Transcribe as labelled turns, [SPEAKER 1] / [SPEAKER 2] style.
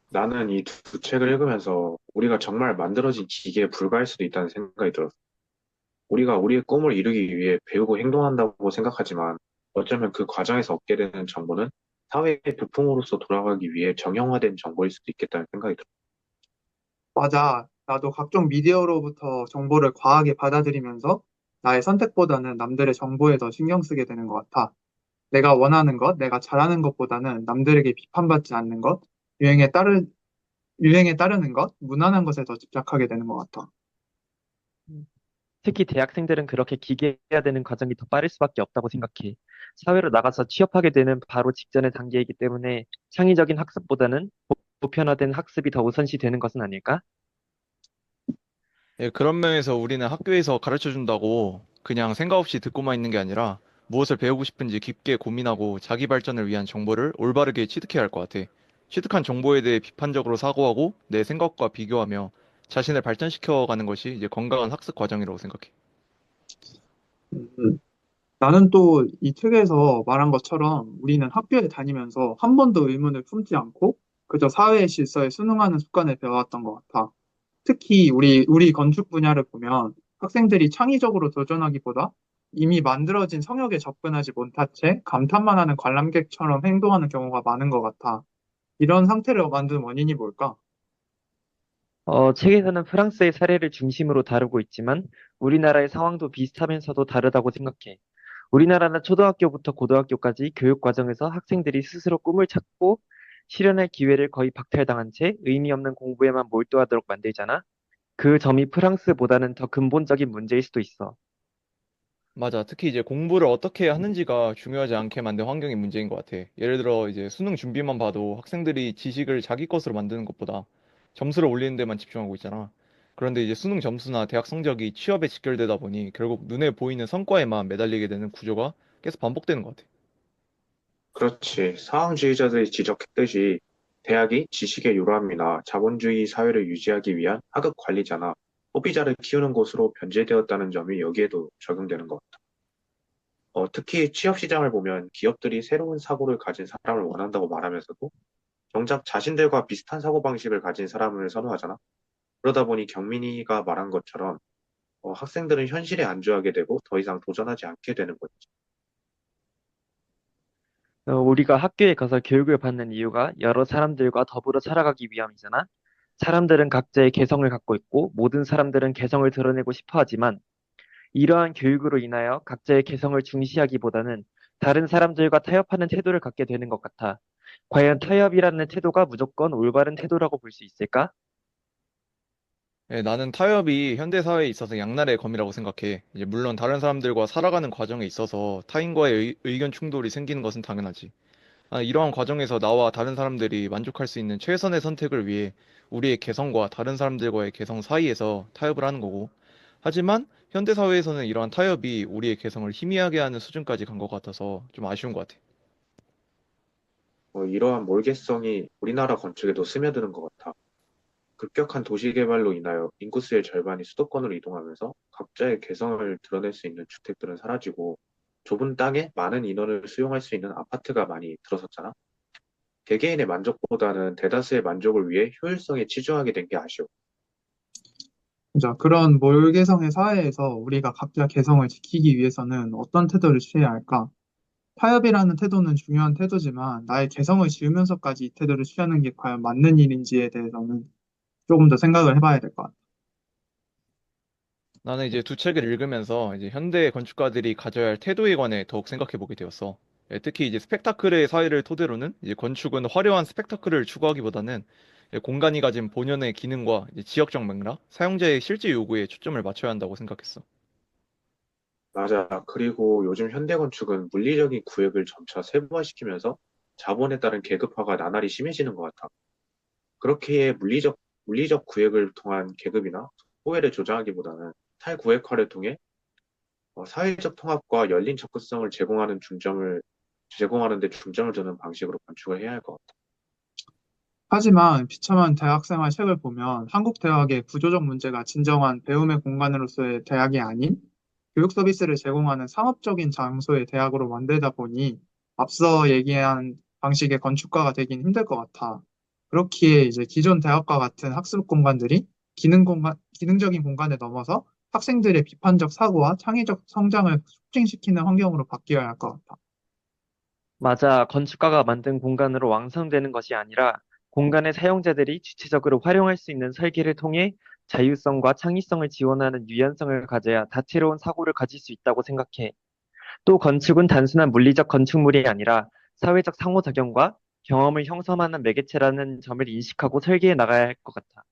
[SPEAKER 1] 나는 이 두 책을 읽으면서 우리가 정말 만들어진 기계에 불과할 수도 있다는 생각이 들었어. 우리가 우리의 꿈을 이루기 위해 배우고 행동한다고 생각하지만 어쩌면 그 과정에서 얻게 되는 정보는 사회의 부품으로서 돌아가기 위해 정형화된 정보일 수도 있겠다는 생각이 들어.
[SPEAKER 2] 맞아. 나도 각종 미디어로부터 정보를 과하게 받아들이면서 나의 선택보다는 남들의 정보에 더 신경 쓰게 되는 것 같아. 내가 원하는 것, 내가 잘하는 것보다는 남들에게 비판받지 않는 것, 유행에 따르, 유행에 따르는 것, 무난한 것에 더 집착하게 되는 것 같아.
[SPEAKER 3] 특히 대학생들은 그렇게 기계화되는 과정이 더 빠를 수밖에 없다고 생각해. 사회로 나가서 취업하게 되는 바로 직전의 단계이기 때문에 창의적인 학습보다는 보편화된 학습이 더 우선시 되는 것은 아닐까?
[SPEAKER 4] 예, 그런 면에서 우리는 학교에서 가르쳐 준다고 그냥 생각 없이 듣고만 있는 게 아니라 무엇을 배우고 싶은지 깊게 고민하고 자기 발전을 위한 정보를 올바르게 취득해야 할 것 같아. 취득한 정보에 대해 비판적으로 사고하고 내 생각과 비교하며 자신을 발전시켜 가는 것이 이제 건강한 학습 과정이라고 생각해.
[SPEAKER 2] 음, 나는 또 이 책에서 말한 것처럼 우리는 학교에 다니면서 한 번도 의문을 품지 않고 그저 사회의 질서에 순응하는 습관을 배워왔던 것 같아. 특히 우리 건축 분야를 보면 학생들이 창의적으로 도전하기보다 이미 만들어진 성역에 접근하지 못한 채 감탄만 하는 관람객처럼 행동하는 경우가 많은 것 같아. 이런 상태를 만든 원인이 뭘까?
[SPEAKER 3] 책에서는 프랑스의 사례를 중심으로 다루고 있지만 우리나라의 상황도 비슷하면서도 다르다고 생각해. 우리나라는 초등학교부터 고등학교까지 교육 과정에서 학생들이 스스로 꿈을 찾고 실현할 기회를 거의 박탈당한 채 의미 없는 공부에만 몰두하도록 만들잖아. 그 점이 프랑스보다는 더 근본적인 문제일 수도 있어.
[SPEAKER 4] 맞아. 특히 이제 공부를 어떻게 하는지가 중요하지 않게 만든 환경이 문제인 것 같아. 예를 들어 이제 수능 준비만 봐도 학생들이 지식을 자기 것으로 만드는 것보다 점수를 올리는 데만 집중하고 있잖아. 그런데 이제 수능 점수나 대학 성적이 취업에 직결되다 보니 결국 눈에 보이는 성과에만 매달리게 되는 구조가 계속 반복되는 것 같아.
[SPEAKER 1] 그렇지. 사항주의자들이 지적했듯이 대학이 지식의 요람이나 자본주의 사회를 유지하기 위한 하급 관리자나 소비자를 키우는 곳으로 변질되었다는 점이 여기에도 적용되는 것 같아. 특히 취업 시장을 보면 기업들이 새로운 사고를 가진 사람을 원한다고 말하면서도 정작 자신들과 비슷한 사고방식을 가진 사람을 선호하잖아. 그러다 보니 경민이가 말한 것처럼 학생들은 현실에 안주하게 되고 더 이상 도전하지 않게 되는 거지.
[SPEAKER 3] 우리가 학교에 가서 교육을 받는 이유가 여러 사람들과 더불어 살아가기 위함이잖아. 사람들은 각자의 개성을 갖고 있고 모든 사람들은 개성을 드러내고 싶어 하지만 이러한 교육으로 인하여 각자의 개성을 중시하기보다는 다른 사람들과 타협하는 태도를 갖게 되는 것 같아. 과연 타협이라는 태도가 무조건 올바른 태도라고 볼 수 있을까?
[SPEAKER 4] 예, 나는 타협이 현대 사회에 있어서 양날의 검이라고 생각해. 이제 물론 다른 사람들과 살아가는 과정에 있어서 타인과의 의견 충돌이 생기는 것은 당연하지. 이러한 과정에서 나와 다른 사람들이 만족할 수 있는 최선의 선택을 위해 우리의 개성과 다른 사람들과의 개성 사이에서 타협을 하는 거고. 하지만 현대 사회에서는 이러한 타협이 우리의 개성을 희미하게 하는 수준까지 간 것 같아서 좀 아쉬운 것 같아.
[SPEAKER 1] 이러한 몰개성이 우리나라 건축에도 스며드는 것 같아. 급격한 도시 개발로 인하여 인구수의 절반이 수도권으로 이동하면서 각자의 개성을 드러낼 수 있는 주택들은 사라지고 좁은 땅에 많은 인원을 수용할 수 있는 아파트가 많이 들어섰잖아. 개개인의 만족보다는 대다수의 만족을 위해 효율성에 치중하게 된 게 아쉬워.
[SPEAKER 2] 자, 그런 몰개성의 사회에서 우리가 각자 개성을 지키기 위해서는 어떤 태도를 취해야 할까? 타협이라는 태도는 중요한 태도지만 나의 개성을 지우면서까지 이 태도를 취하는 게 과연 맞는 일인지에 대해서는 조금 더 생각을 해봐야 될 것 같아.
[SPEAKER 4] 나는 이제 두 책을 읽으면서 이제 현대 건축가들이 가져야 할 태도에 관해 더욱 생각해 보게 되었어. 특히 이제 스펙타클의 사회를 토대로는 이제 건축은 화려한 스펙타클을 추구하기보다는 공간이 가진 본연의 기능과 이제 지역적 맥락, 사용자의 실제 요구에 초점을 맞춰야 한다고 생각했어.
[SPEAKER 1] 맞아. 그리고 요즘 현대 건축은 물리적인 구획을 점차 세부화시키면서 자본에 따른 계급화가 나날이 심해지는 것 같아. 그렇게 물리적 구획을 통한 계급이나 소외를 조장하기보다는 탈구획화를 통해 사회적 통합과 열린 접근성을 제공하는 데 중점을 두는 방식으로 건축을 해야 할 것 같아.
[SPEAKER 2] 하지만 비참한 대학생활 책을 보면 한국 대학의 구조적 문제가 진정한 배움의 공간으로서의 대학이 아닌 교육 서비스를 제공하는 상업적인 장소의 대학으로 만들다 보니 앞서 얘기한 방식의 건축가가 되긴 힘들 것 같아. 그렇기에 이제 기존 대학과 같은 학습 공간들이 기능적인 공간에 넘어서 학생들의 비판적 사고와 창의적 성장을 촉진시키는 환경으로 바뀌어야 할 것 같아.
[SPEAKER 3] 맞아. 건축가가 만든 공간으로 완성되는 것이 아니라 공간의 사용자들이 주체적으로 활용할 수 있는 설계를 통해 자유성과 창의성을 지원하는 유연성을 가져야 다채로운 사고를 가질 수 있다고 생각해. 또 건축은 단순한 물리적 건축물이 아니라 사회적 상호작용과 경험을 형성하는 매개체라는 점을 인식하고 설계해 나가야 할 것 같아.